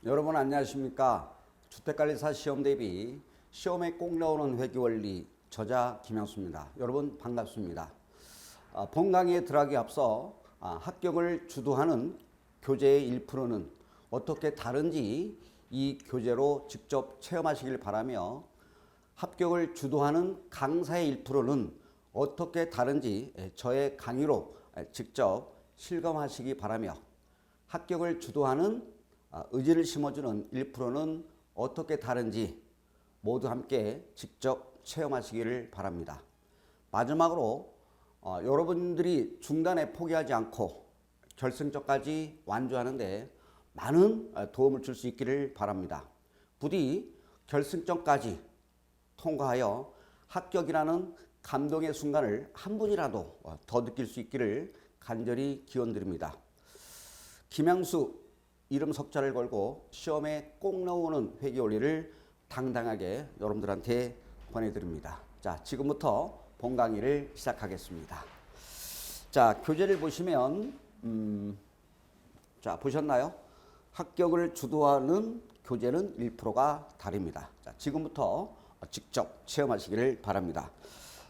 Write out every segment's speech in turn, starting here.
여러분 안녕하십니까? 주택관리사 시험 대비 시험에 꼭 나오는 회계원리 저자 김양수입니다. 여러분 반갑습니다. 본 강의에 들어가기 앞서 합격을 주도하는 교재의 1%는 어떻게 다른지 이 교재로 직접 체험하시길 바라며 합격을 주도하는 강사의 1%는 어떻게 다른지 저의 강의로 직접 실감하시기 바라며 합격을 주도하는 의지를 심어주는 1%는 어떻게 다른지 모두 함께 직접 체험하시기를 바랍니다. 마지막으로 여러분들이 중단에 포기하지 않고 결승점까지 완주하는데 많은 도움을 줄 수 있기를 바랍니다. 부디 결승점까지 통과하여 합격이라는 감동의 순간을 한 분이라도 더 느낄 수 있기를 간절히 기원드립니다. 김양수 이름 석자를 걸고 시험에 꼭 나오는 회계원리를 당당하게 여러분들한테 권해드립니다. 자, 지금부터 본 강의를 시작하겠습니다. 자, 교재를 보시면 자, 보셨나요? 합격을 주도하는 교재는 1%가 다릅니다. 자, 지금부터 직접 체험하시기를 바랍니다.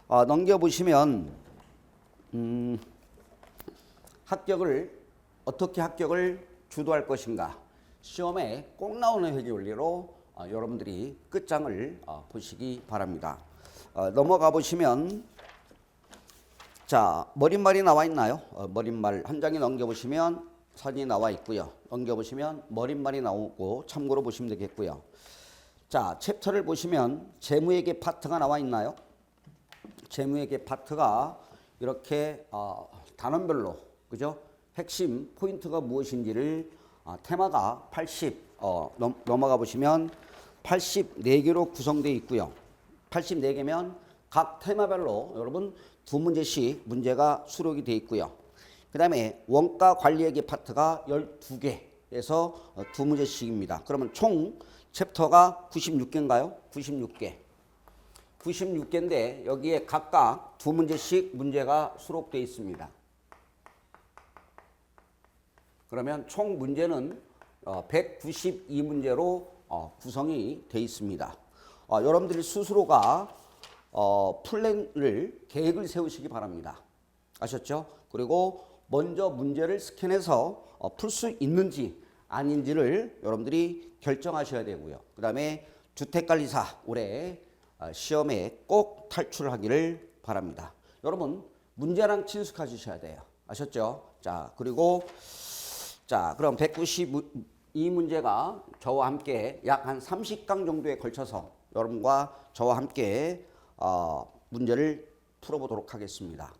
넘겨보시면 어떻게 합격을 주도할 것인가, 시험에 꼭 나오는 회계원리로 여러분들이 끝장을 보시기 바랍니다. 넘어가 보시면 자, 머릿말이 나와 있나요? 머릿말 한 장에 넘겨보시면 사진이 나와 있고요. 넘겨보시면 머릿말이 나오고 참고로 보시면 되겠고요. 자, 챕터를 보시면 재무회계 파트가 나와 있나요? 재무회계 파트가 이렇게 단원별로, 그죠? 핵심 포인트가 무엇인지를 테마가 넘어가 보시면 84개로 구성되어 있고요. 84개면 각 테마별로 여러분 2문제씩 문제가 수록이 되어 있고요. 그 다음에 원가 관리회계 파트가 12개에서 2문제씩입니다. 그러면 총 챕터가 96개인가요? 96개. 96개인데 여기에 각각 2문제씩 문제가 수록되어 있습니다. 그러면 총 문제는 192문제로 구성이 되어 있습니다. 여러분들이 스스로가 플랜을, 계획을 세우시기 바랍니다. 아셨죠? 그리고 먼저 문제를 스캔해서 풀 수 있는지 아닌지를 여러분들이 결정하셔야 되고요. 그 다음에 주택관리사 올해 시험에 꼭 탈출하기를 바랍니다. 여러분 문제랑 친숙해지셔야 돼요. 아셨죠? 자, 그리고 그럼 192문제가 저와 함께 약 한 30강 정도에 걸쳐서 여러분과 저와 함께 문제를 풀어보도록 하겠습니다.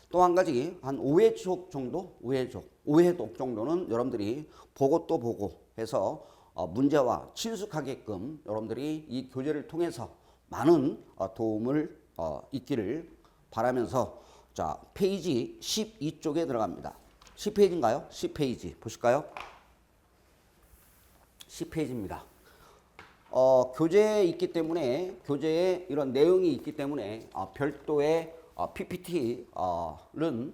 또 한 가지 한 5회독 정도, 5회독 정도는 여러분들이 보고 또 보고 해서 문제와 친숙하게끔 여러분들이 이 교재를 통해서 많은 도움을 있기를 바라면서 자, 페이지 12쪽에 들어갑니다. 10페이지인가요? 10페이지 보실까요? 10페이지입니다. 교재에 있기 때문에, 교재에 이런 내용이 있기 때문에 별도의 PPT는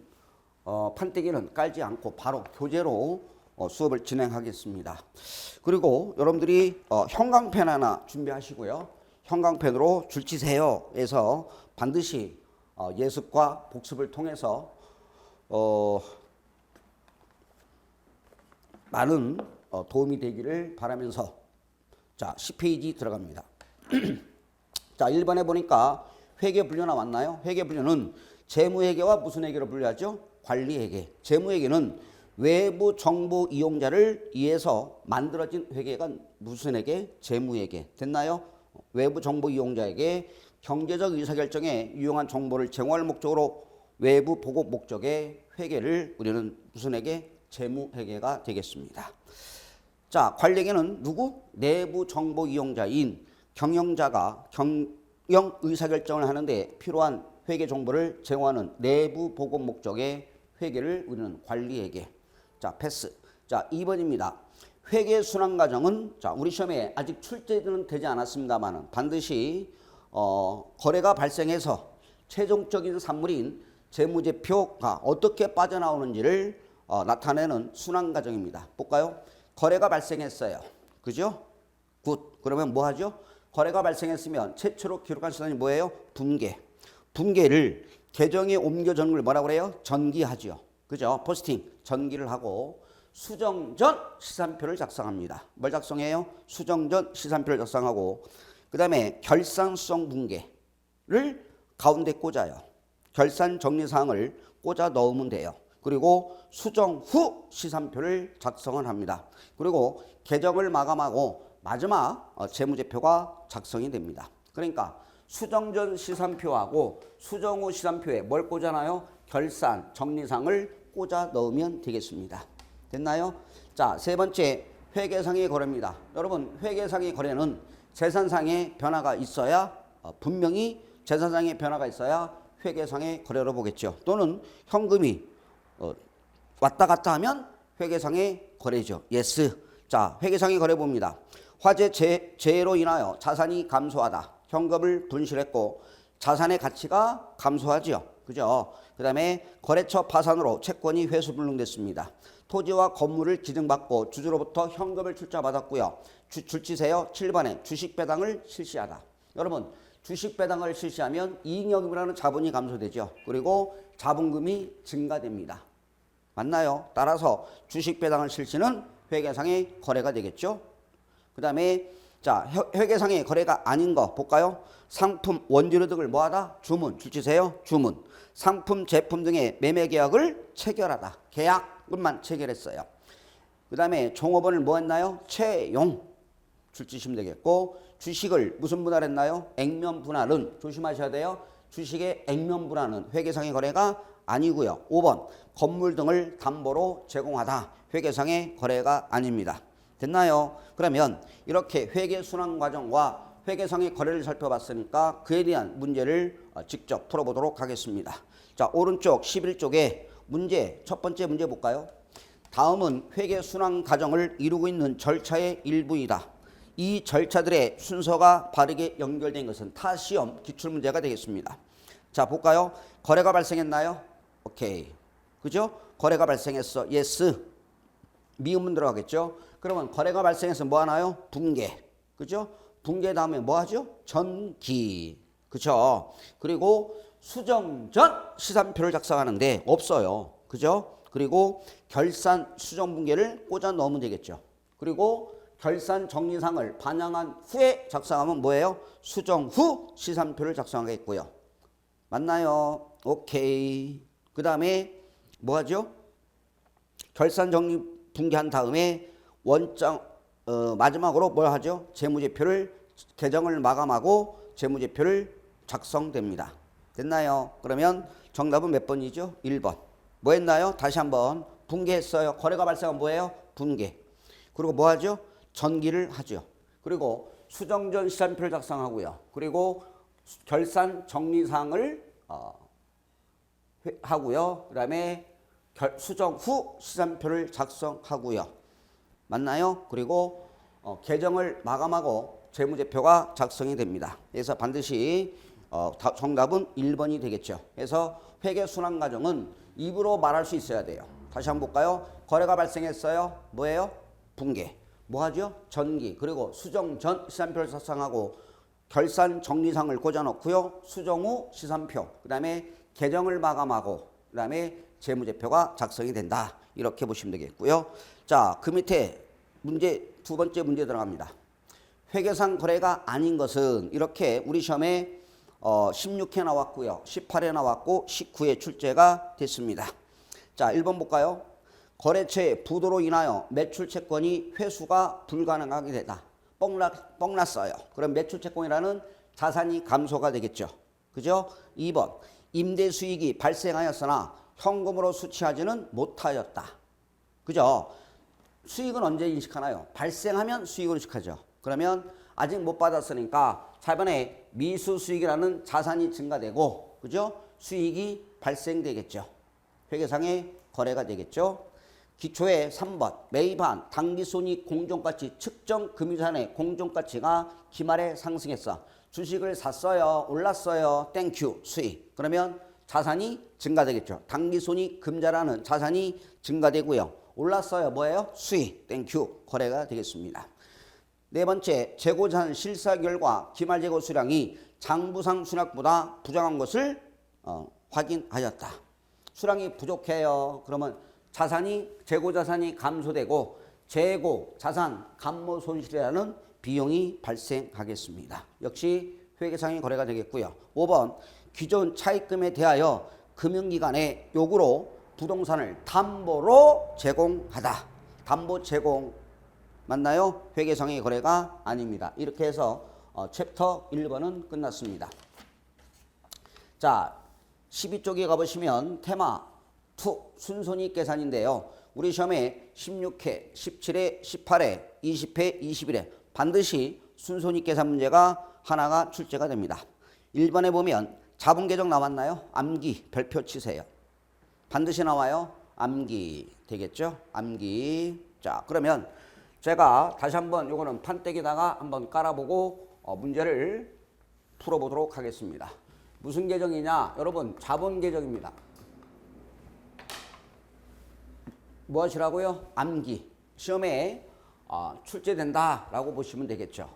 판때기는 깔지 않고 바로 교재로 수업을 진행하겠습니다. 그리고 여러분들이 형광펜 하나 준비하시고요. 형광펜으로 줄치세요 해서 반드시 예습과 복습을 통해서 많은 도움이 되기를 바라면서 자, 10페이지 들어갑니다. 자, 1번에 보니까 회계 분류 나왔나요? 회계 분류는 재무회계와 무슨 회계로 분류하죠? 관리회계. 재무회계는 외부 정보 이용자를 위해서 만들어진 회계가 무슨 회계? 재무회계. 됐나요? 외부 정보 이용자에게 경제적 의사결정에 유용한 정보를 제공할 목적으로 외부 보고 목적의 회계를 우리는 무슨 회계? 재무회계가 되겠습니다. 자, 관리회계는 누구? 내부 정보 이용자인 경영자가 경영 의사결정을 하는데 필요한 회계 정보를 제공하는 내부 보고 목적의 회계를 우리는 관리회계. 자, 패스. 자, 2번입니다. 회계 순환 과정은 자, 우리 시험에 아직 출제는 되지 않았습니다만 반드시 거래가 발생해서 최종적인 산물인 재무제표가 어떻게 빠져나오는지를 나타내는 순환 과정입니다. 볼까요? 거래가 발생했어요. 그죠? 굿. 그러면 뭐 하죠? 거래가 발생했으면 최초로 기록한 수단이 뭐예요? 분계. 분계를 계정에 옮겨주는 걸 뭐라고 그래요? 전기하죠. 그죠? 포스팅. 전기를 하고 수정 전 시산표를 작성합니다. 뭘 작성해요? 수정 전 시산표를 작성하고 그 다음에 결산 수정 분계를 가운데 꽂아요. 결산 정리사항을 꽂아 넣으면 돼요. 그리고 수정 후 시산표를 작성을 합니다. 그리고 계정을 마감하고 마지막 재무제표가 작성이 됩니다. 그러니까 수정 전 시산표하고 수정 후 시산표에 뭘 꽂아놔요? 결산 정리사항을 꽂아 넣으면 되겠습니다. 됐나요? 자, 세 번째 회계상의 거래입니다. 여러분, 회계상의 거래는 재산상의 변화가 있어야 분명히 재산상의 변화가 있어야 회계상의 거래로 보겠죠. 또는 현금이 왔다 갔다 하면 회계상의 거래죠. 예스. 자, 회계상의 거래 봅니다. 화재 재해로 인하여 자산이 감소하다. 현금을 분실했고 자산의 가치가 감소하죠. 그죠? 그 다음에 거래처 파산으로 채권이 회수 불능됐습니다. 토지와 건물을 기증받고 주주로부터 현금을 출자받았고요. 줄치세요. 7번에 주식 배당을 실시하다. 여러분, 주식 배당을 실시하면 이익여금이라는 자본이 감소되죠. 그리고 자본금이 증가됩니다. 맞나요? 따라서 주식 배당을 실시는 회계상의 거래가 되겠죠. 그 다음에 자, 회계상의 거래가 아닌 거 볼까요? 상품, 원재료 등을 뭐하다? 주문, 줄치세요. 주문. 상품, 제품 등의 매매 계약을 체결하다. 계약만 체결했어요. 그 다음에 종업원을 뭐 했나요? 채용. 줄치시면 되겠고 주식을 무슨 분할했나요? 액면 분할은 조심하셔야 돼요. 주식의 액면 분할은 회계상의 거래가 아니고요. 5번 건물 등을 담보로 제공하다. 회계상의 거래가 아닙니다. 됐나요? 그러면 이렇게 회계 순환 과정과 회계상의 거래를 살펴봤으니까 그에 대한 문제를 직접 풀어보도록 하겠습니다. 자, 오른쪽 11쪽에 문제, 첫 번째 문제 볼까요? 다음은 회계 순환 과정을 이루고 있는 절차의 일부이다. 이 절차들의 순서가 바르게 연결된 것은 타 시험 기출문제가 되겠습니다. 자, 볼까요? 거래가 발생했나요? 오케이. 그죠? 거래가 발생했어. 예스. 미음은 들어가겠죠? 그러면 거래가 발생해서 뭐 하나요? 분계. 그죠? 분계 다음에 뭐 하죠? 전기. 그죠? 그리고 수정 전 시산표를 작성하는데 없어요. 그죠? 그리고 결산 수정 분계를 꽂아 넣으면 되겠죠. 그리고 결산 정리상을 반영한 후에 작성하면 뭐예요? 수정 후 시산표를 작성하겠고요. 맞나요? 오케이. 그 다음에 뭐 하죠? 결산 정리 분계한 다음에 원장 마지막으로 뭘 하죠? 재무제표를 계정을 마감하고 재무제표를 작성됩니다. 됐나요? 그러면 정답은 몇 번이죠? 1번. 뭐 했나요? 다시 한번 분계했어요. 거래가 발생한 뭐예요? 분계. 그리고 뭐 하죠? 전기를 하죠. 그리고 수정 전 시산표를 작성하고요. 그리고 결산 정리사항을 하고요. 그 다음에 수정 후 시산표를 작성하고요. 맞나요? 그리고 계정을 마감하고 재무제표가 작성이 됩니다. 그래서 반드시 정답은 1번이 되겠죠. 그래서 회계순환 과정은 입으로 말할 수 있어야 돼요. 다시 한번 볼까요? 거래가 발생했어요. 뭐예요? 분계. 뭐 하죠? 전기. 그리고 수정 전 시산표를 작성하고 결산 정리상을 꽂아놓고요. 수정 후 시산표. 그 다음에 계정을 마감하고 그 다음에 재무제표가 작성이 된다. 이렇게 보시면 되겠고요. 자, 그 밑에 문제 두 번째 문제 들어갑니다. 회계상 거래가 아닌 것은 이렇게 우리 시험에 16회 나왔고요. 18회 나왔고 19회 출제가 됐습니다. 자, 1번 볼까요? 거래처의 부도로 인하여 매출 채권이 회수가 불가능하게 되다. 뻥났어요. 그럼 매출 채권이라는 자산이 감소가 되겠죠. 그죠? 2번 임대 수익이 발생하였으나 현금으로 수취하지는 못하였다. 그죠? 수익은 언제 인식하나요? 발생하면 수익으로 인식하죠. 그러면 아직 못 받았으니까 차번에 미수 수익이라는 자산이 증가되고, 그죠? 수익이 발생되겠죠. 회계상의 거래가 되겠죠. 기초에 3번 매입한 당기손익 공정가치 측정 금융자산의 공정가치가 기말에 상승했어. 주식을 샀어요. 올랐어요. 땡큐 수익. 그러면 자산이 증가되겠죠. 당기손익 금자라는 자산이 증가되고요. 올랐어요. 뭐예요? 수익. 땡큐 거래가 되겠습니다. 네 번째, 재고자산 실사 결과 기말재고 수량이 장부상 수량보다 부정한 것을 확인하였다. 수량이 부족해요. 그러면 재고자산이 감소되고 재고자산 감모 손실이라는 비용이 발생하겠습니다. 역시 회계상의 거래가 되겠고요. 5번, 기존 차입금에 대하여 금융기관의 요구로 부동산을 담보로 제공하다. 담보 제공 맞나요? 회계상의 거래가 아닙니다. 이렇게 해서 챕터 1번은 끝났습니다. 자, 12쪽에 가보시면 테마 2 순손익 계산인데요. 우리 시험에 16회, 17회, 18회, 20회, 21회 반드시 순손익 계산 문제가 하나가 출제가 됩니다. 1번에 보면 자본계정 나왔나요? 암기 별표 치세요. 반드시 나와요. 암기 되겠죠? 암기. 자, 그러면 제가 다시 한번 요거는 판때기다가 한번 깔아보고 문제를 풀어보도록 하겠습니다. 무슨 계정이냐? 여러분 자본 계정입니다. 무엇이라고요? 암기. 시험에 출제된다라고 보시면 되겠죠.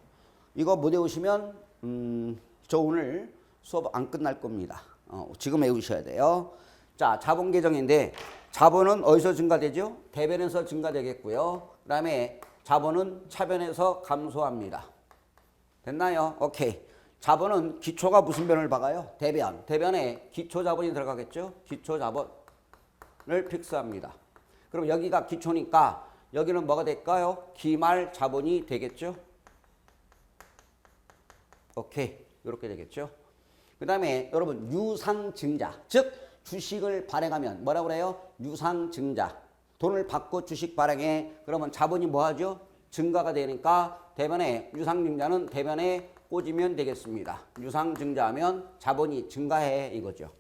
이거 못 외우시면 저 오늘 수업 안 끝날 겁니다. 지금 외우셔야 돼요. 자, 자본 계정인데 자본은 어디서 증가되죠? 대변에서 증가되겠고요. 그 다음에 자본은 차변에서 감소합니다. 됐나요? 오케이. 자본은 기초가 무슨 변을 박아요? 대변. 대변에 기초 자본이 들어가겠죠? 기초 자본을 픽스합니다. 그럼 여기가 기초니까 여기는 뭐가 될까요? 기말 자본이 되겠죠? 오케이. 이렇게 되겠죠? 그 다음에 여러분 유상증자. 즉 주식을 발행하면 뭐라고 그래요? 유상증자. 돈을 받고 주식 발행해. 그러면 자본이 뭐하죠? 증가가 되니까 대변에 유상증자는 대변에 꽂으면 되겠습니다. 유상증자하면 자본이 증가해 이거죠.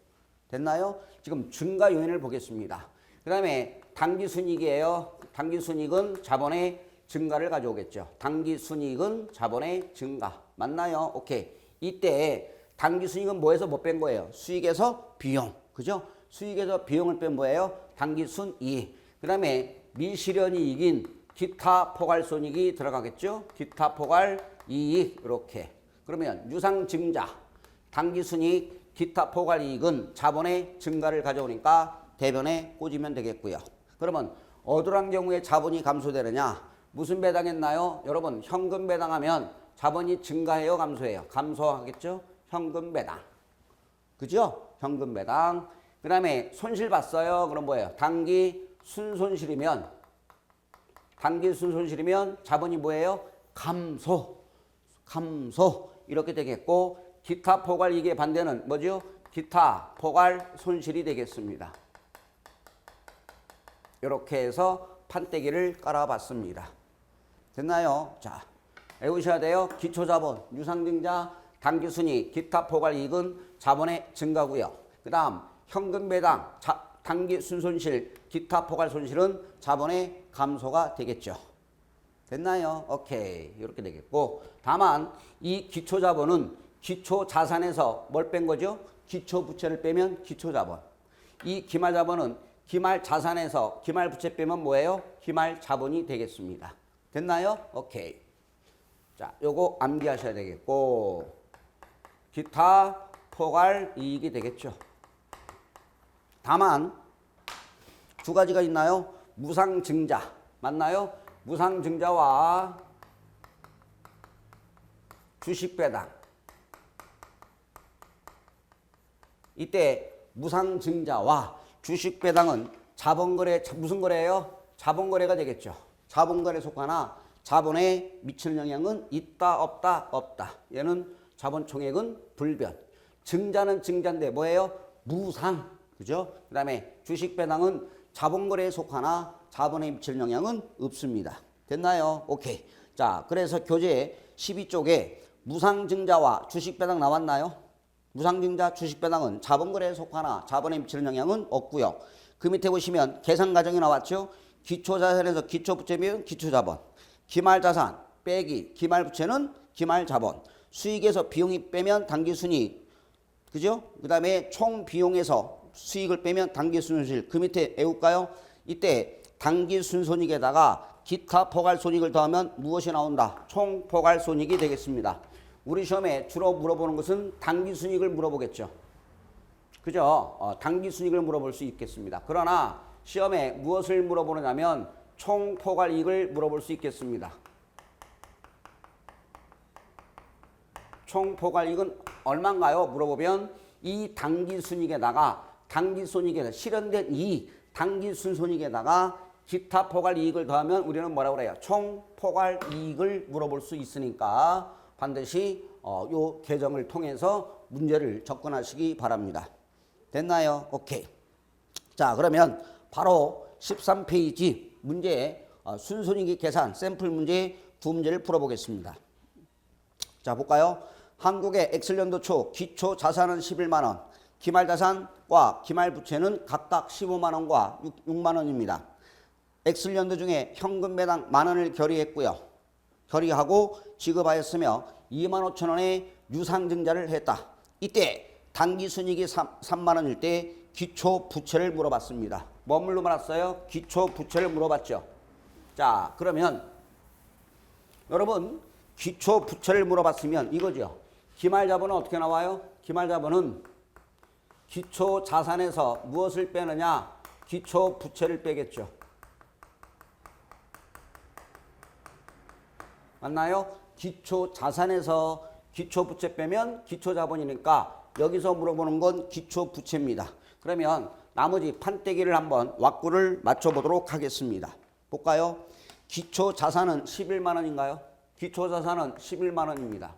됐나요? 지금 증가 요인을 보겠습니다. 그 다음에 당기순이익이에요. 당기순이익은 자본의 증가를 가져오겠죠. 당기순이익은 자본의 증가. 맞나요? 오케이. 이때 당기순이익은 뭐에서 못 뺀 거예요? 수익에서 비용. 그죠? 수익에서 비용을 뺀 뭐예요? 당기순이익. 그 다음에 미실현이익인 기타 포괄손익이 들어가겠죠? 기타 포괄이익 이렇게. 그러면 유상증자, 당기순이익, 기타 포괄이익은 자본의 증가를 가져오니까 대변에 꽂으면 되겠고요. 그러면 어떠한 경우에 자본이 감소되느냐? 무슨 배당했나요? 여러분 현금 배당하면 자본이 증가해요? 감소해요? 감소하겠죠? 현금 배당. 그죠? 현금 배당. 그 다음에 손실 봤어요? 그럼 뭐예요? 당기 순손실이면 자본이 뭐예요? 감소 이렇게 되겠고 기타 포괄이익의 반대는 뭐죠? 기타 포괄 손실이 되겠습니다. 이렇게 해서 판때기를 깔아봤습니다. 됐나요? 자, 외우셔야 돼요. 기초자본, 유상증자, 당기순이익, 기타 포괄이익은 자본의 증가고요. 그 다음 현금배당, 당기순손실, 기타 포괄손실은 자본의 감소가 되겠죠. 됐나요? 오케이. 이렇게 되겠고 다만 이 기초자본은 기초자산에서 뭘 뺀 거죠? 기초부채를 빼면 기초자본. 이 기말자본은 기말자산에서 기말부채 빼면 뭐예요? 기말자본이 되겠습니다. 됐나요? 오케이. 자, 요거 암기하셔야 되겠고 기타 포괄이익이 되겠죠. 다만 두 가지가 있나요? 무상증자 맞나요? 무상증자와 주식배당. 이때 무상증자와 주식배당은 자본거래 무슨 거래예요? 자본거래가 되겠죠. 자본거래에 속하나 자본에 미치는 영향은 있다 없다 없다. 얘는 자본총액은 불변. 증자는 증자인데 뭐예요? 무상. 그죠? 그 다음에 주식배당은 자본거래에 속하나 자본에 미치는 영향은 없습니다. 됐나요? 오케이. 자, 그래서 교재 12쪽에 무상증자와 주식배당 나왔나요? 무상증자, 주식배당은 자본거래에 속하나 자본에 미치는 영향은 없고요. 그 밑에 보시면 계산과정이 나왔죠? 기초자산에서 기초부채면 기초자본, 기말자산 빼기 기말부채는 기말자본, 수익에서 비용이 빼면 당기순이익, 그죠? 그 다음에 총 비용에서 수익을 빼면 당기순손실. 그 밑에 외울까요? 이때 당기 순손익에다가 기타 포괄손익을 더하면 무엇이 나온다? 총 포괄손익이 되겠습니다. 우리 시험에 주로 물어보는 것은 당기순익을 물어보겠죠. 그죠? 당기순익을 물어볼 수 있겠습니다. 그러나 시험에 무엇을 물어보느냐면 총 포괄이익을 물어볼 수 있겠습니다. 총 포괄이익은 얼마인가요? 물어보면 이 당기순익에다가 당기손익에 실현된 이 당기순손익에다가 기타 포괄이익을 더하면 우리는 뭐라고 그래요? 총 포괄이익을 물어볼 수 있으니까 반드시 요 계정을 통해서 문제를 접근하시기 바랍니다. 됐나요? 오케이. 자, 그러면 바로 13페이지 문제 순손익 계산 샘플 문제 두 문제를 풀어보겠습니다. 자, 볼까요? 한국의 엑셀연도 초 기초 자산은 11만 원, 기말 자산과 기말 부채는 각각 15만 원과 6만 원입니다. 엑셀연도 중에 현금 배당 만 원을 결의했고요. 결의하고 지급하였으며 2만 5천 원의 유상증자를 했다. 이때 당기순이익이 3만 원일 때 기초 부채를 물어봤습니다. 뭐 물어봤어요? 기초 부채를 물어봤죠. 자, 그러면 여러분 기초 부채를 물어봤으면 이거죠. 기말 자본은 어떻게 나와요? 기말 자본은 기초 자산에서 무엇을 빼느냐? 기초 부채를 빼겠죠. 맞나요? 기초 자산에서 기초 부채 빼면 기초 자본이니까 여기서 물어보는 건 기초 부채입니다. 그러면 나머지 판때기를 한번 왁구를 맞춰보도록 하겠습니다. 볼까요? 기초 자산은 11만 원인가요? 기초 자산은 11만 원입니다.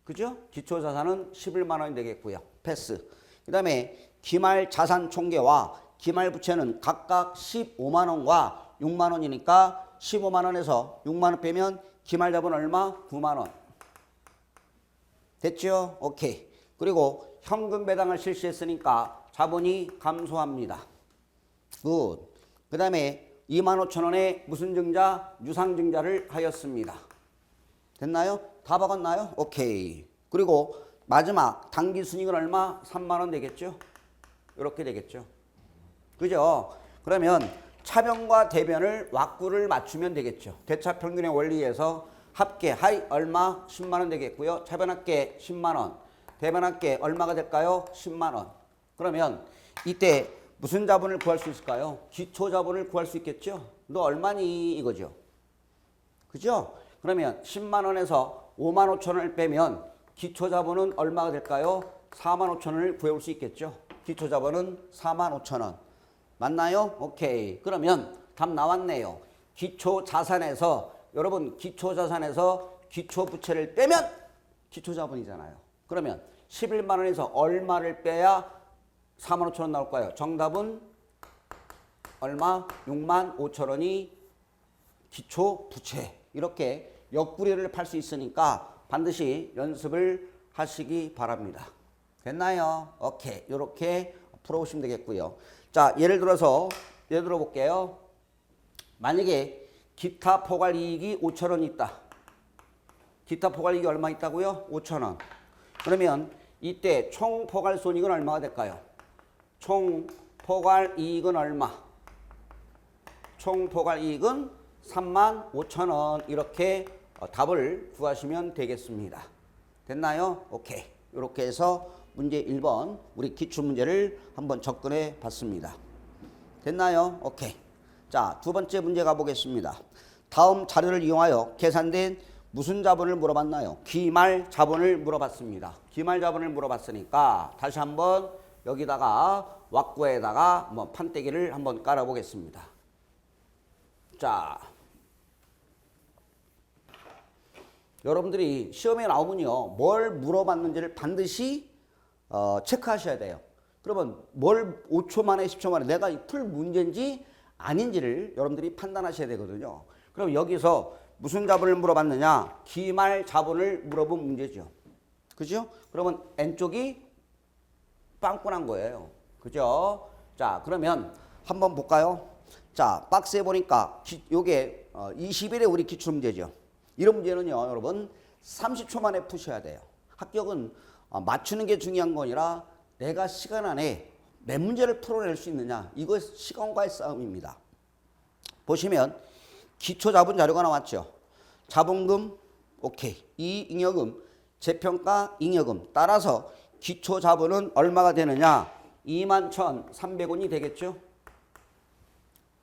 그죠? 기초 자산은 11만 원이 되겠고요. 패스. 그 다음에 기말 자산 총계와 기말 부채는 각각 15만 원과 6만 원이니까 15만 원에서 6만 원 빼면 기말 자본 얼마? 9만 원. 됐죠? 오케이. 그리고 현금 배당을 실시했으니까 자본이 감소합니다. 굿. 그 다음에 2만 5천 원에 무슨 증자? 유상증자를 하였습니다. 됐나요? 다 박았나요? 오케이. 그리고 마지막 당기순이익은 얼마? 3만 원 되겠죠? 이렇게 되겠죠. 그죠? 그러면 차변과 대변을 왁구를 맞추면 되겠죠. 대차평균의 원리에서 합계 하이 얼마? 10만 원 되겠고요. 차변합계 10만 원. 대변합계 얼마가 될까요? 10만 원. 그러면 이때 무슨 자본을 구할 수 있을까요? 기초 자본을 구할 수 있겠죠? 너 얼마니? 이거죠. 그죠? 그러면 10만 원에서 5만 5천 원을 빼면 기초 자본은 얼마가 될까요? 4만 5천 원을 구해올 수 있겠죠? 기초 자본은 4만 5천 원. 맞나요? 오케이. 그러면 답 나왔네요. 기초 자산에서 여러분 기초 자산에서 기초 부채를 빼면 기초 자본이잖아요. 그러면 11만 원에서 얼마를 빼야 4만 5천 원 나올까요? 정답은 얼마? 6만 5천 원이 기초 부채. 이렇게 옆구리를 팔 수 있으니까 반드시 연습을 하시기 바랍니다. 됐나요? 오케이. 이렇게 풀어보시면 되겠고요. 자, 예를 들어 볼게요. 만약에 기타 포괄 이익이 5천 원 있다. 기타 포괄 이익이 얼마 있다고요? 5천 원. 그러면 이때 총 포괄 손익은 얼마가 될까요? 총 포괄 이익은 얼마? 총 포괄 이익은 3만 5천 원. 이렇게 답을 구하시면 되겠습니다. 됐나요? 오케이. 이렇게 해서 문제 1번 우리 기출문제를 한번 접근해 봤습니다. 됐나요? 오케이. 자, 두 번째 문제 가보겠습니다. 다음 자료를 이용하여 계산된 무슨 자본을 물어봤나요? 기말 자본을 물어봤습니다. 기말 자본을 물어봤으니까 다시 한번 여기다가 왁구에다가 판때기를 한번 깔아보겠습니다. 자, 여러분들이 시험에 나오면요, 뭘 물어봤는지를 반드시 체크하셔야 돼요. 그러면 뭘 5초 만에 10초 만에 내가 풀 문제인지 아닌지를 여러분들이 판단하셔야 되거든요. 그럼 여기서 무슨 자본을 물어봤느냐? 기말 자본을 물어본 문제죠. 그죠? 그러면 N쪽이 빵꾸난 거예요. 그죠? 자, 그러면 한번 볼까요? 자, 박스에 보니까 요게 20일에 우리 기출문제죠. 이런 문제는요, 여러분 30초 만에 푸셔야 돼요. 합격은 맞추는 게 중요한 거 아니라 내가 시간 안에 몇 문제를 풀어낼 수 있느냐. 이거 시간과의 싸움입니다. 보시면 기초 자본 자료가 나왔죠. 자본금 오케이. 이 잉여금, 재평가 잉여금. 따라서 기초 자본은 얼마가 되느냐? 21,300원이 되겠죠.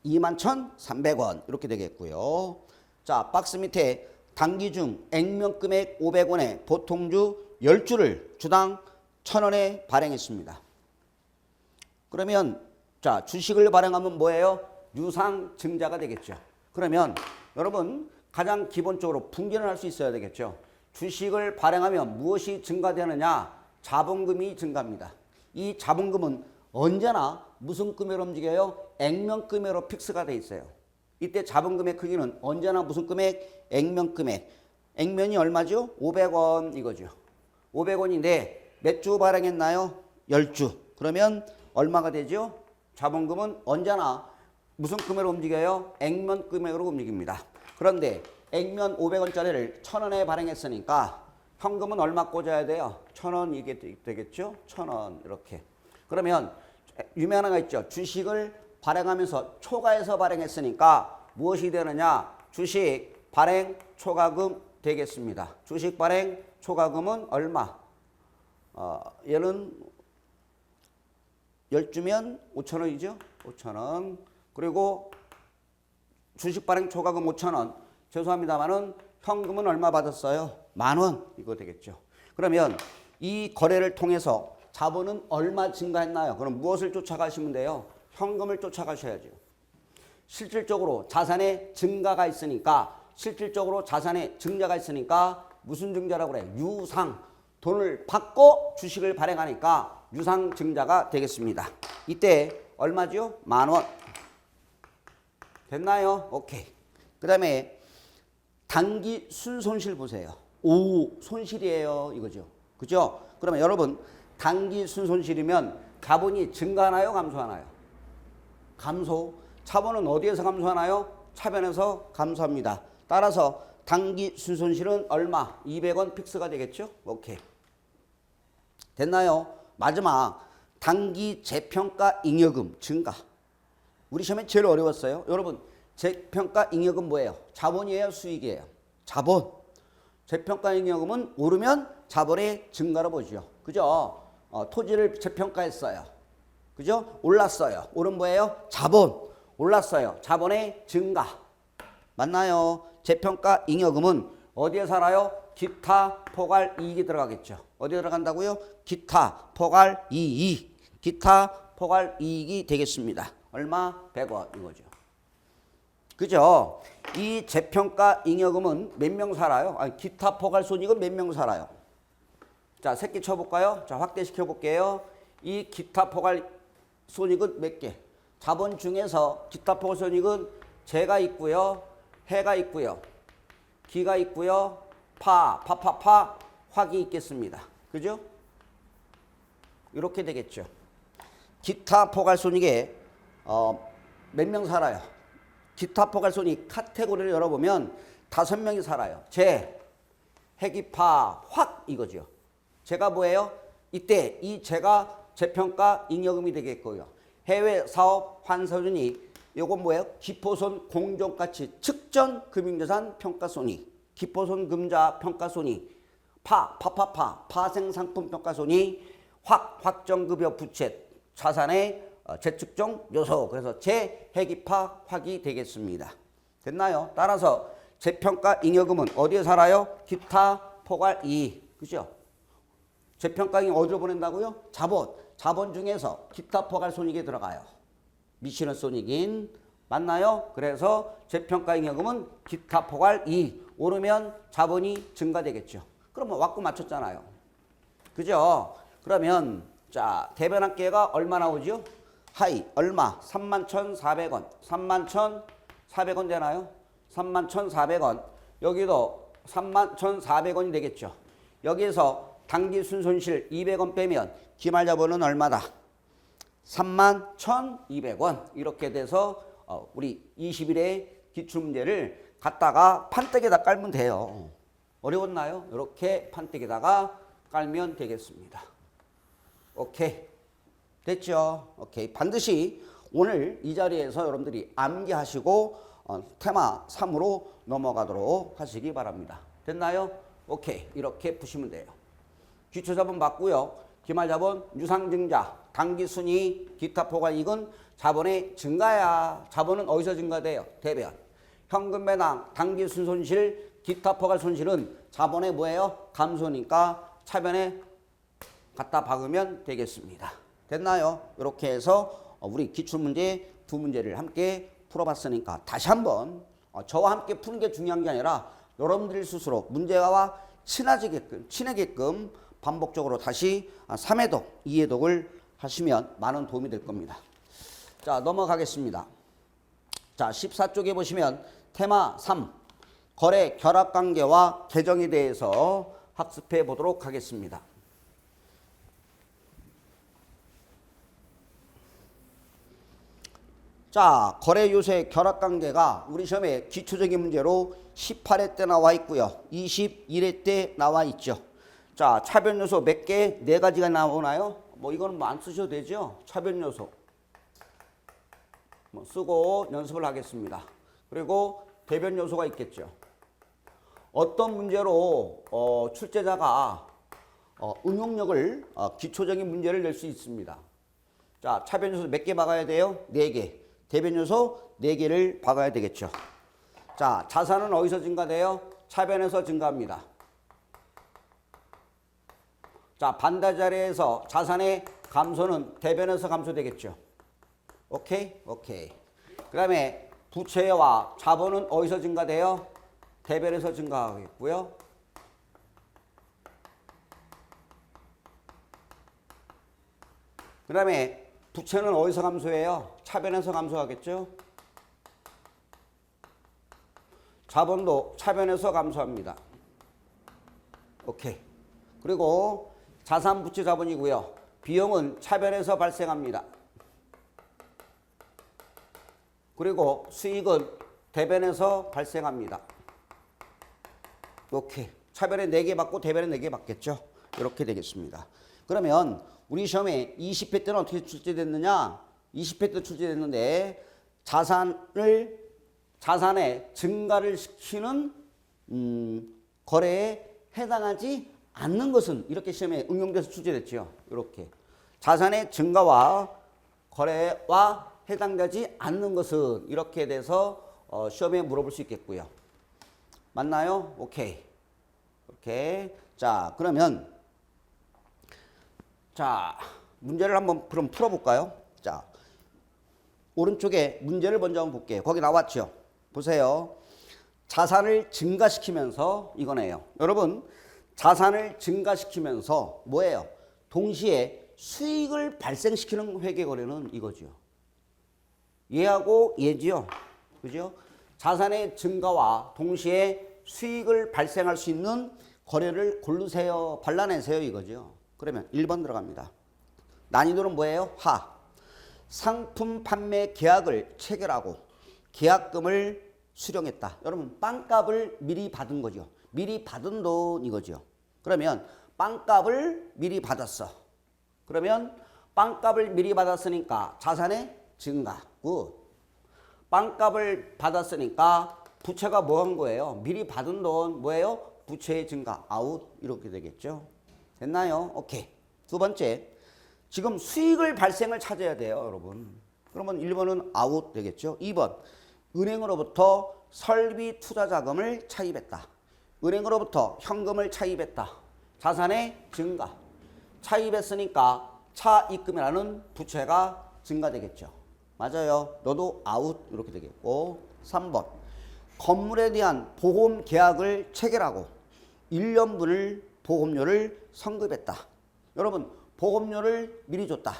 21,300원 이렇게 되겠고요. 자, 박스 밑에 단기 중 액면 금액 500원에 보통주 10주를 주당 1,000원에 발행했습니다. 그러면 자, 주식을 발행하면 뭐예요? 유상 증자가 되겠죠. 그러면 여러분 가장 기본적으로 분기는 할 수 있어야 되겠죠. 주식을 발행하면 무엇이 증가되느냐? 자본금이 증가합니다. 이 자본금은 언제나 무슨 금액으로 움직여요? 액면 금액으로 픽스가 돼 있어요. 이때 자본금의 크기는 언제나 무슨 금액? 액면 금액. 액면이 얼마죠? 500원 이거죠. 500원인데 몇 주 발행했나요? 10주. 그러면 얼마가 되죠? 자본금은 언제나 무슨 금액으로 움직여요? 액면 금액으로 움직입니다. 그런데 액면 500원짜리를 1,000원에 발행했으니까 현금은 얼마 꽂아야 돼요? 1,000원 이게 되겠죠? 1,000원 이렇게. 그러면 유명한 거 있죠. 주식을 발행하면서 초과해서 발행했으니까 무엇이 되느냐? 주식 발행 초과금 되겠습니다. 주식 발행 초과금은 얼마? 얘는 10주면 5,000원이죠. 5,000원. 그리고 주식 발행 초과금 5,000원. 죄송합니다만은 현금은 얼마 받았어요? 10,000원. 이거 되겠죠. 그러면 이 거래를 통해서 자본은 얼마 증가했나요? 그럼 무엇을 쫓아가시면 돼요? 현금을 쫓아가셔야죠. 실질적으로 자산의 증가가 있으니까 실질적으로 자산의 증자가 있으니까 무슨 증자라고 그래? 유상. 돈을 받고 주식을 발행하니까 유상 증자가 되겠습니다. 이때 얼마죠? 10,000원. 됐나요? 오케이. 그 다음에 단기 순손실 보세요. 오, 손실이에요. 이거죠. 그죠? 그러면 여러분 단기 순손실이면 자본이 증가하나요? 감소하나요? 감소. 자본은 어디에서 감소하나요? 차변에서 감소합니다. 따라서 단기 순손실은 얼마? 200원 픽스가 되겠죠? 오케이. 됐나요? 마지막 단기 재평가 잉여금 증가. 우리 시험에 제일 어려웠어요. 여러분 재평가 잉여금 뭐예요? 자본이에요? 수익이에요? 자본. 재평가 잉여금은 오르면 자본의 증가로 보죠. 그죠? 토지를 재평가했어요. 그죠? 올랐어요. 오른 뭐예요? 자본. 올랐어요. 자본의 증가. 맞나요? 재평가 잉여금은 어디에 살아요? 기타 포괄 이익이 들어가겠죠. 어디에 들어간다고요? 기타 포괄 이익. 기타 포괄 이익이 되겠습니다. 얼마? 100원 이거죠. 그죠? 이 재평가 잉여금은 몇 명 살아요? 아니, 기타 포괄 손익은 몇 명 살아요? 자, 새끼 쳐볼까요? 자, 확대시켜 볼게요. 이 기타 포괄 손익은 몇 개? 자본 중에서 기타 포괄 손익은 재가 있고요. 해가 있고요. 기가 있고요. 화기 있겠습니다. 그죠? 이렇게 되겠죠. 기타 포괄 손익에 몇 명 살아요? 기타 포괄 손익 카테고리를 열어보면 5명이 살아요. 재, 해기파, 확 이거죠. 재가 뭐예요? 이때 이 재가 재평가 잉여금이 되겠고요. 해외 사업 환수준이 요건 뭐예요? 기포손 공정가치 측정 금융자산 평가손익, 기포손 금자 평가손익, 파생상품 평가손익, 확정급여 부채 자산의 재측정 요소. 그래서 재해기파 확이 되겠습니다. 됐나요? 따라서 재평가 잉여금은 어디에 살아요? 기타 포괄 이익. 그죠? 재평가 잉여 어디로 보낸다고요? 자본. 자본 중에서 기타 포괄 손익에 들어가요. 미치는 손익인. 맞나요? 그래서 재평가 잉여금은 기타 포괄 이익. 오르면 자본이 증가되겠죠. 그러면 왔고 맞췄잖아요. 그죠? 그러면 자, 대변합계가 얼마 나오죠? 하이 얼마? 31,400원. 31,400원 되나요? 31,400원. 여기도 31,400원이 되겠죠. 여기에서 단기 순손실 200원 빼면 기말자본은 얼마다? 31,200원. 이렇게 돼서 우리 20일의 기출문제를 갖다가 판때기에다 깔면 돼요. 어려웠나요? 이렇게 판때기에다가 깔면 되겠습니다. 오케이. 됐죠? 오케이. 반드시 오늘 이 자리에서 여러분들이 암기하시고 테마 3으로 넘어가도록 하시기 바랍니다. 됐나요? 오케이. 이렇게 푸시면 돼요. 기초자본 맞고요. 기말자본, 유상증자, 당기순이, 기타 포괄이익은 자본의 증가야. 자본은 어디서 증가돼요? 대변. 현금 배당, 당기순 손실, 기타 포괄 손실은 자본의 뭐예요? 감소니까 차변에 갖다 박으면 되겠습니다. 됐나요? 이렇게 해서 우리 기출문제 두 문제를 함께 풀어봤으니까 다시 한번 저와 함께 푸는 게 중요한 게 아니라 여러분들 스스로 문제와 친해게끔 반복적으로 다시 3회독, 2회독을 하시면 많은 도움이 될 겁니다. 자, 넘어가겠습니다. 자, 14쪽에 보시면 테마 3, 거래 결합관계와 계정에 대해서 학습해 보도록 하겠습니다. 자, 거래 요소의 결합관계가 우리 시험에 기초적인 문제로 18회 때 나와 있고요. 21회 때 나와 있죠. 자, 차변 요소 몇 개? 4가지가 나오나요? 뭐 이거는 뭐 안 쓰셔도 되죠. 차변 요소 뭐 쓰고 연습을 하겠습니다. 그리고 대변 요소가 있겠죠. 어떤 문제로 출제자가 응용력을 기초적인 문제를 낼 수 있습니다. 자, 차변 요소 몇 개 박아야 돼요? 4개. 대변 요소 4개를 박아야 되겠죠. 자, 자산은 어디서 증가돼요? 차변에서 증가합니다. 자, 반대 자리에서 자산의 감소는 대변에서 감소되겠죠. 오케이? 오케이. 그 다음에 부채와 자본은 어디서 증가돼요? 대변에서 증가하겠고요. 그 다음에 부채는 어디서 감소해요? 차변에서 감소하겠죠. 자본도 차변에서 감소합니다. 오케이. 그리고 자산 부채 자본이고요. 비용은 차변에서 발생합니다. 그리고 수익은 대변에서 발생합니다. 오케이. 차변에 4개 받고 대변에 4개 받겠죠. 이렇게 되겠습니다. 그러면 우리 시험에 20회 때는 어떻게 출제됐느냐? 20회 때 출제됐는데 자산의 증가를 시키는 거래에 해당하지 않는 것은 이렇게 시험에 응용돼서 출제됐죠. 이렇게 자산의 증가와 거래와 해당되지 않는 것은 이렇게 돼서 시험에 물어볼 수 있겠고요. 맞나요? 오케이. 이렇게. 자, 그러면 자, 문제를 한번 그럼 풀어볼까요? 자, 오른쪽에 문제를 먼저 한번 볼게요. 거기 나왔죠? 보세요. 자산을 증가시키면서 이거네요. 여러분, 자산을 증가시키면서 뭐예요? 동시에 수익을 발생시키는 회계거래는 이거죠. 얘하고 얘지요. 그죠? 자산의 증가와 동시에 수익을 발생할 수 있는 거래를 고르세요. 발라내세요. 이거죠. 그러면 1번 들어갑니다. 난이도는 뭐예요? 하. 상품 판매 계약을 체결하고 계약금을 수령했다. 여러분, 빵값을 미리 받은 거죠. 미리 받은 돈 이거죠. 그러면 빵값을 미리 받았어. 그러면 빵값을 미리 받았으니까 자산의 증가. 굿. 빵값을 받았으니까 부채가 뭐 한 거예요? 미리 받은 돈 뭐예요? 부채의 증가. 아웃. 이렇게 되겠죠. 됐나요? 오케이. 두 번째. 지금 수익을 발생을 찾아야 돼요, 여러분. 그러면 1번은 아웃 되겠죠. 2번. 은행으로부터 설비 투자 자금을 차입했다. 은행으로부터 현금을 차입했다. 자산의 증가. 차입했으니까 차입금이라는 부채가 증가되겠죠. 맞아요. 너도 아웃 이렇게 되겠고. 3번. 건물에 대한 보험 계약을 체결하고 1년분을 보험료를 선급했다. 여러분, 보험료를 미리 줬다.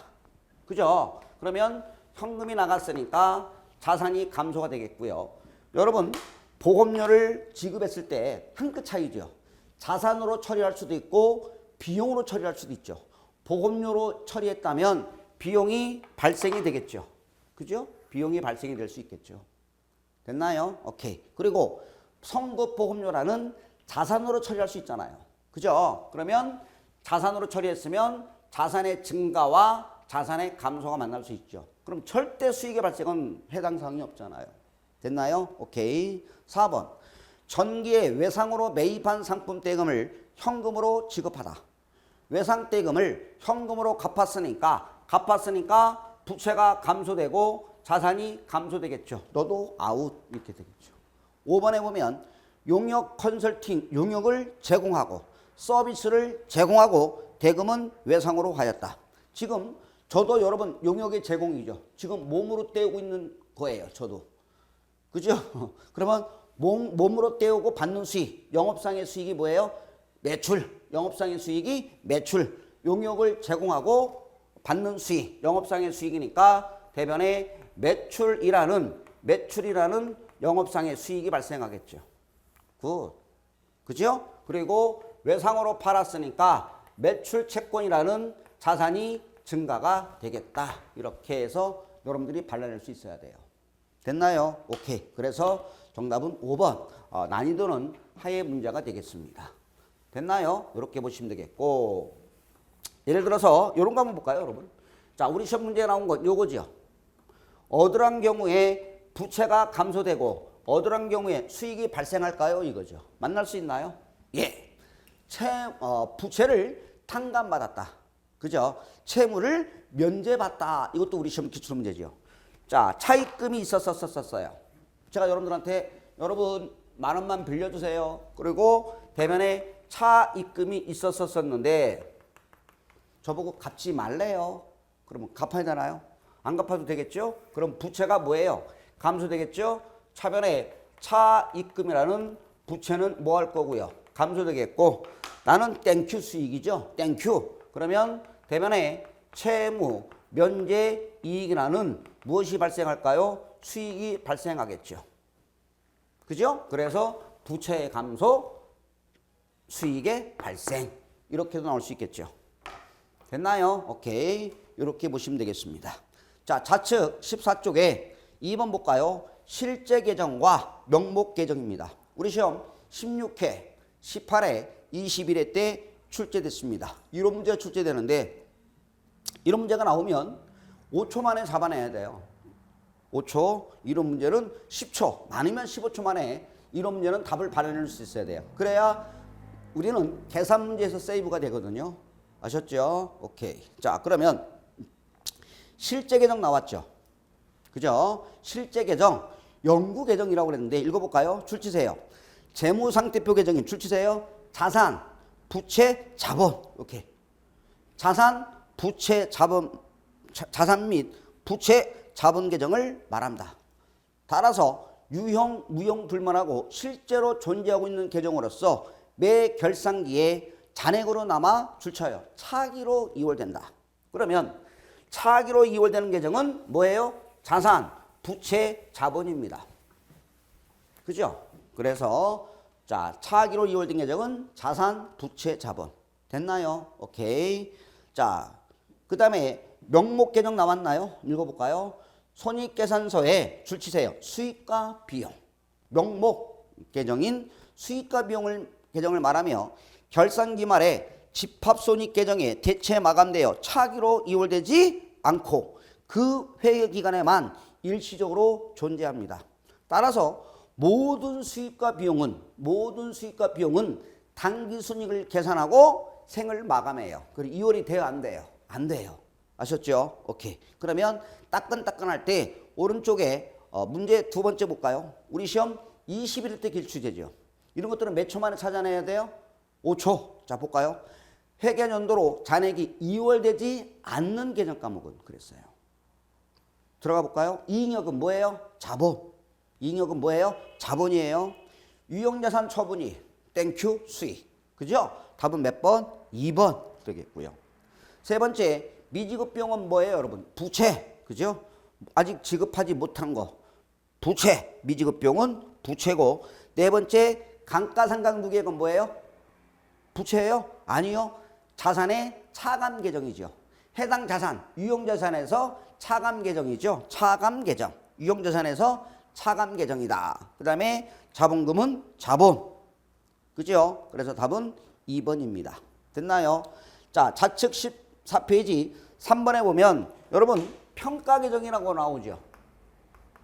그죠? 그러면 현금이 나갔으니까 자산이 감소가 되겠고요. 여러분, 보험료를 지급했을 때 한 끗 차이죠. 자산으로 처리할 수도 있고 비용으로 처리할 수도 있죠. 보험료로 처리했다면 비용이 발생이 되겠죠. 그죠? 비용이 발생이 될 수 있겠죠. 됐나요? 오케이. 그리고 선급 보험료라는 자산으로 처리할 수 있잖아요. 그죠? 그러면 자산으로 처리했으면 자산의 증가와 자산의 감소가 만날 수 있죠. 그럼 절대 수익의 발생은 해당 사항이 없잖아요. 됐나요? 오케이. 4번. 전기에 외상으로 매입한 상품 대금을 현금으로 지급하다. 외상 대금을 현금으로 갚았으니까 부채가 감소되고 자산이 감소되겠죠. 너도 아웃 이렇게 되겠죠. 5번에 보면 용역 컨설팅, 용역을 제공하고 서비스를 제공하고 대금은 외상으로 하였다. 지금 저도 여러분 용역의 제공이죠. 지금 몸으로 떼우고 있는 거예요. 저도. 그죠? 그러면 몸으로 떼우고 받는 수익, 영업상의 수익이 뭐예요? 매출. 영업상의 수익이 매출. 용역을 제공하고 받는 수익, 영업상의 수익이니까 대변에 매출이라는 영업상의 수익이 발생하겠죠. 굿. 그죠? 그리고 외상으로 팔았으니까 매출 채권이라는 자산이 증가가 되겠다. 이렇게 해서 여러분들이 발라낼 수 있어야 돼요. 됐나요? 오케이. 그래서 정답은 5번. 난이도는 하의 문제가 되겠습니다. 됐나요? 이렇게 보시면 되겠고, 예를 들어서 이런 거 한번 볼까요, 여러분? 자, 우리 시험 문제에 나온 거 요거죠. 어떠한 경우에 부채가 감소되고 어떠한 경우에 수익이 발생할까요? 이거죠. 만날 수 있나요? 예. 부채를 탕감받았다. 그죠? 채무를 면제받다. 이것도 우리 시험 기출 문제죠. 자, 차입금이 있었어요. 제가 여러분들한테 여러분 10,000원만 빌려주세요. 그리고 대면에 차입금이 있었었는데 저보고 갚지 말래요. 그러면 갚아야 되나요? 안 갚아도 되겠죠? 그럼 부채가 뭐예요? 감소되겠죠? 차변에 차입금이라는 부채는 뭐 할 거고요? 감소되겠고, 나는 땡큐 수익이죠? 땡큐. 그러면 대변에 채무 면제 이익이라는 무엇이 발생할까요? 수익이 발생하겠죠. 그죠? 그래서 부채의 감소, 수익의 발생. 이렇게도 나올 수 있겠죠. 됐나요? 오케이. 이렇게 보시면 되겠습니다. 자, 좌측 14쪽에 2번 볼까요? 실제 계정과 명목 계정입니다. 우리 시험 16회, 18회, 21회 때 출제됐습니다. 이런 문제가 출제되는데 이런 문제가 나오면 5초 만에 잡아내야 돼요. 5초. 이런 문제는 10초, 많으면 15초 만에 이런 문제는 답을 발견할 수 있어야 돼요. 그래야 우리는 계산 문제에서 세이브가 되거든요. 아셨죠? 오케이. 자, 그러면 실제 계정 나왔죠? 그죠? 실제 계정, 연구 계정이라고 그랬는데 읽어볼까요? 출치세요. 재무상태표 계정인 출치세요. 자산, 부채, 자본. 오케이. 자산, 부채, 자본, 자산 및 부채, 자본 계정을 말합니다. 따라서 유형, 무형 불문하고 실제로 존재하고 있는 계정으로서 매 결산기에 잔액으로 남아 출처요. 차기로 이월된다. 그러면 차기로 이월되는 계정은 뭐예요? 자산, 부채, 자본입니다. 그죠? 그래서 자, 차기로 이월된 계정은 자산, 부채, 자본. 됐나요? 오케이. 자, 그 다음에 명목 계정 나왔나요? 읽어볼까요? 손익계산서에 출치세요. 수익과 비용. 명목 계정인 수익과 비용을 계정을 말하며 결산기 말에 집합손익 계정에 대체 마감되어 차기로 이월되지 않고 그 회계 기간에만 일시적으로 존재합니다. 따라서 모든 수익과 비용은 단기 순이익을 계산하고 생을 마감해요. 그리고 이월이 돼요, 안 돼요? 안 돼요. 아셨죠? 오케이. 그러면 따끈따끈할 때 오른쪽에 문제 두 번째 볼까요? 우리 시험 21일 때 길출제죠. 이런 것들은 몇 초 만에 찾아내야 돼요? 5초. 자, 볼까요? 회계연도로 잔액이 이월되지 않는 계정 과목은 그랬어요. 들어가 볼까요? 이익력은 뭐예요? 자본. 이익력은 뭐예요? 자본이에요. 유형자산 처분이 땡큐 수익. 그죠? 답은 몇 번? 2번 되겠고요. 세 번째, 미지급 비용은 뭐예요, 여러분? 부채. 그죠? 아직 지급하지 못한 거. 부채. 미지급 비용은 부채고. 네 번째, 감가상각누계액은 뭐예요? 부채예요? 아니요. 자산의 차감 계정이죠. 해당 자산, 유형자산에서 차감 계정이죠. 차감 계정. 유형자산에서 차감 계정이다. 그 다음에 자본금은 자본. 그죠? 그래서 답은 2번입니다. 됐나요? 자, 좌측 14페이지 3번에 보면 여러분 평가 계정이라고 나오죠.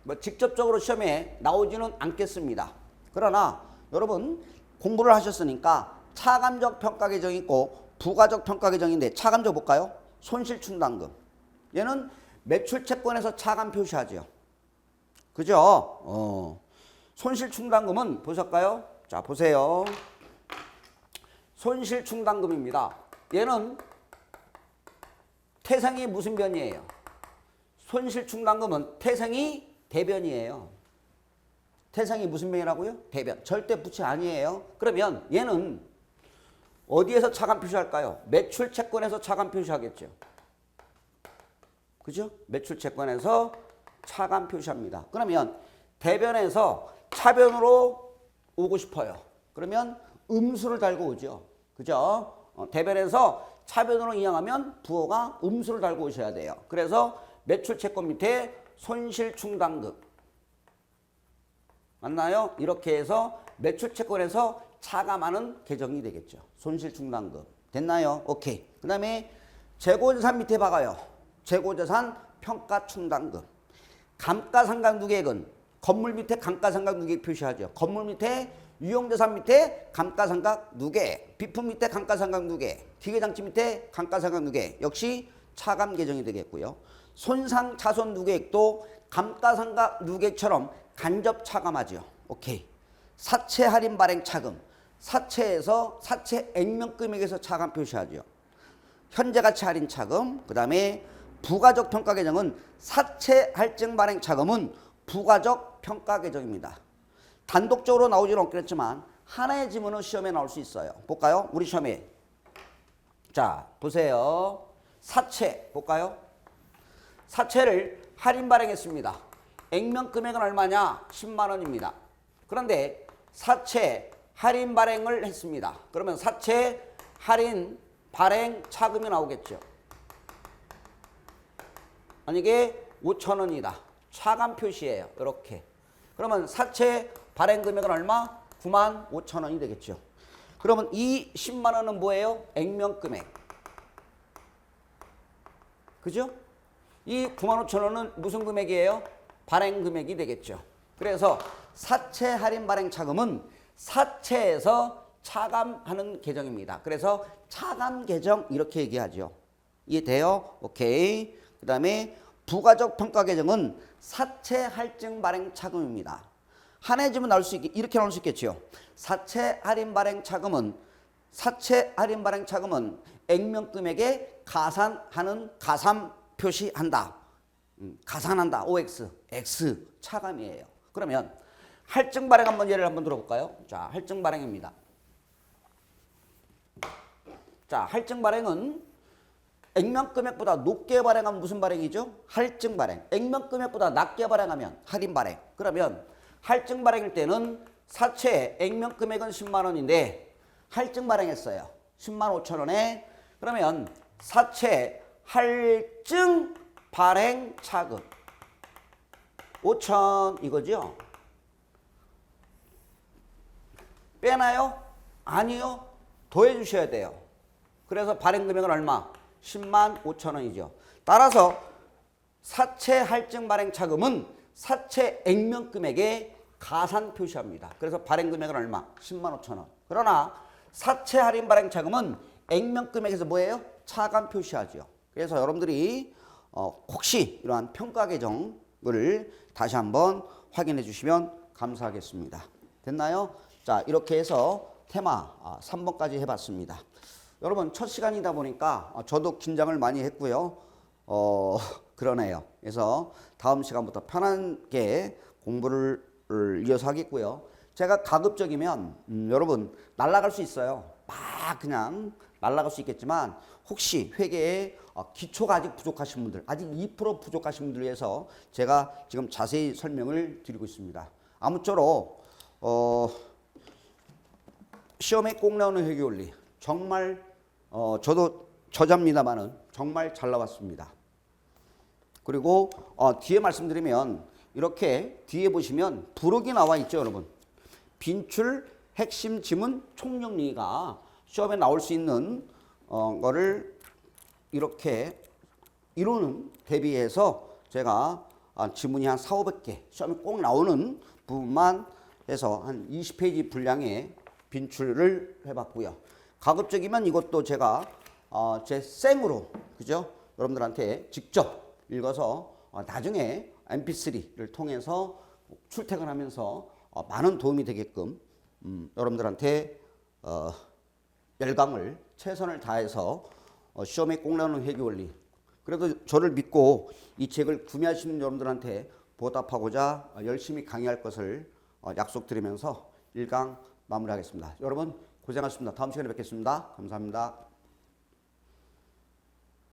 뭐 직접적으로 시험에 나오지는 않겠습니다. 그러나 여러분 공부를 하셨으니까 차감적 평가 계정이 있고 부가적 평가 계정인데 차감적 볼까요? 손실충당금. 얘는 매출 채권에서 차감 표시하죠. 그죠? 손실충당금은 보실까요? 자, 보세요. 손실충당금입니다. 얘는 태생이 무슨 변이에요? 손실충당금은 태생이 대변이에요. 태생이 무슨 변이라고요? 대변. 절대 부채 아니에요. 그러면 얘는 어디에서 차감 표시할까요? 매출 채권에서 차감 표시하겠죠. 그죠? 매출 채권에서 차감 표시합니다. 그러면 대변에서 차변으로 오고 싶어요. 그러면 음수를 달고 오죠. 그죠? 대변에서 차변으로 이양하면 부호가 음수를 달고 오셔야 돼요. 그래서 매출 채권 밑에 손실충당금. 맞나요? 이렇게 해서 매출 채권에서 차감하는 계정이 되겠죠. 손실충당금. 됐나요? 오케이. 그 다음에 재고자산 밑에 박아요. 재고자산 평가충당금. 감가상각누계액은 건물 밑에 감가상각누계액 표시하죠. 건물 밑에 유용자산 밑에 감가상각누계액, 비품 밑에 감가상각누계액, 기계장치 밑에 감가상각누계액. 역시 차감 계정이 되겠고요. 손상자손누계액도 감가상각누계액처럼 간접 차감하죠. 오케이. 사채 할인 발행 차금. 사채에서 사채 액면금액에서 차감 표시하죠. 현재가치 할인 차금. 그 다음에 부가적 평가 계정은 사채 할증 발행 차금은 부가적 평가 계정입니다. 단독적으로 나오지는 않겠지만 하나의 지문은 시험에 나올 수 있어요. 볼까요? 우리 시험에. 자, 보세요. 사채 볼까요? 사채를 할인 발행했습니다. 액면 금액은 얼마냐? 10만 원입니다. 그런데 사채 할인 발행을 했습니다. 그러면 사채 할인 발행 차금이 나오겠죠. 만약에 5천 원이다. 차감 표시예요. 이렇게. 그러면 사채 발행 금액은 얼마? 9만 5천 원이 되겠죠. 그러면 이 10만 원은 뭐예요? 액면 금액. 그죠? 이 9만 5천 원은 무슨 금액이에요? 발행 금액이 되겠죠. 그래서 사채 할인 발행 차금은 사채에서 차감하는 계정입니다. 그래서 차감 계정 이렇게 얘기하죠. 이해돼요? 오케이. 그 다음에 부가적 평가 계정은 사채 할증 발행 차금입니다. 하나의 지문 나올 수 있게 이렇게 나올 수 있겠죠. 사채 할인 발행 차금은 액면 금액에 가산하는 가산 표시한다. 가산한다. OX, X 차감이에요. 그러면 할증 발행 한번 예를 한번 들어볼까요? 자, 할증 발행입니다. 자, 할증 발행은 액면 금액보다 높게 발행하면 무슨 발행이죠? 할증 발행. 액면 금액보다 낮게 발행하면 할인 발행. 그러면 할증 발행일 때는 사채 액면 금액은 10만 원인데 할증 발행했어요. 10만 5천 원에. 그러면 사채 할증 발행 차금 5천 이거죠? 빼나요? 아니요. 더해 주셔야 돼요. 그래서 발행 금액은 얼마? 10만 5천 원이죠. 따라서 사채 할증 발행 차금은 사채 액면 금액에 가산 표시합니다. 그래서 발행 금액은 얼마? 10만 5천 원. 그러나 사채 할인 발행 차금은 액면 금액에서 뭐예요? 차감 표시하죠. 그래서 여러분들이 혹시 이러한 평가 계정을 다시 한번 확인해 주시면 감사하겠습니다. 됐나요? 자, 이렇게 해서 테마 3번까지 해봤습니다. 여러분 첫 시간이다 보니까 저도 긴장을 많이 했고요. 그러네요. 그래서 다음 시간부터 편하게 공부를 이어서 하겠고요. 제가 가급적이면 여러분 날아갈 수 있어요. 막 그냥 날아갈 수 있겠지만 혹시 회계에 기초가 아직 부족하신 분들, 아직 2% 부족하신 분들 위해서 제가 지금 자세히 설명을 드리고 있습니다. 아무쪼록 시험에 꼭 나오는 회계원리 정말 저도 저자입니다만은 정말 잘 나왔습니다. 그리고 뒤에 말씀드리면 이렇게 뒤에 보시면 부록이 나와 있죠, 여러분. 빈출 핵심 지문 총정리가 시험에 나올 수 있는 거를 이렇게 이루는 대비해서 제가 지문이 한 4,500개 시험에 꼭 나오는 부분만 해서 한 20페이지 분량의 빈출을 해봤고요. 가급적이면 이것도 제가 제 생으로 그죠? 여러분들한테 직접 읽어서 나중에 mp3를 통해서 출퇴근하면서 많은 도움이 되게끔 여러분들한테 열강을 최선을 다해서 시험에 꼭 나오는 회계원리 그래도 저를 믿고 이 책을 구매하시는 여러분들한테 보답하고자 열심히 강의할 것을 약속드리면서 1강 마무리하겠습니다. 여러분 고생하셨습니다. 다음 시간에 뵙겠습니다. 감사합니다.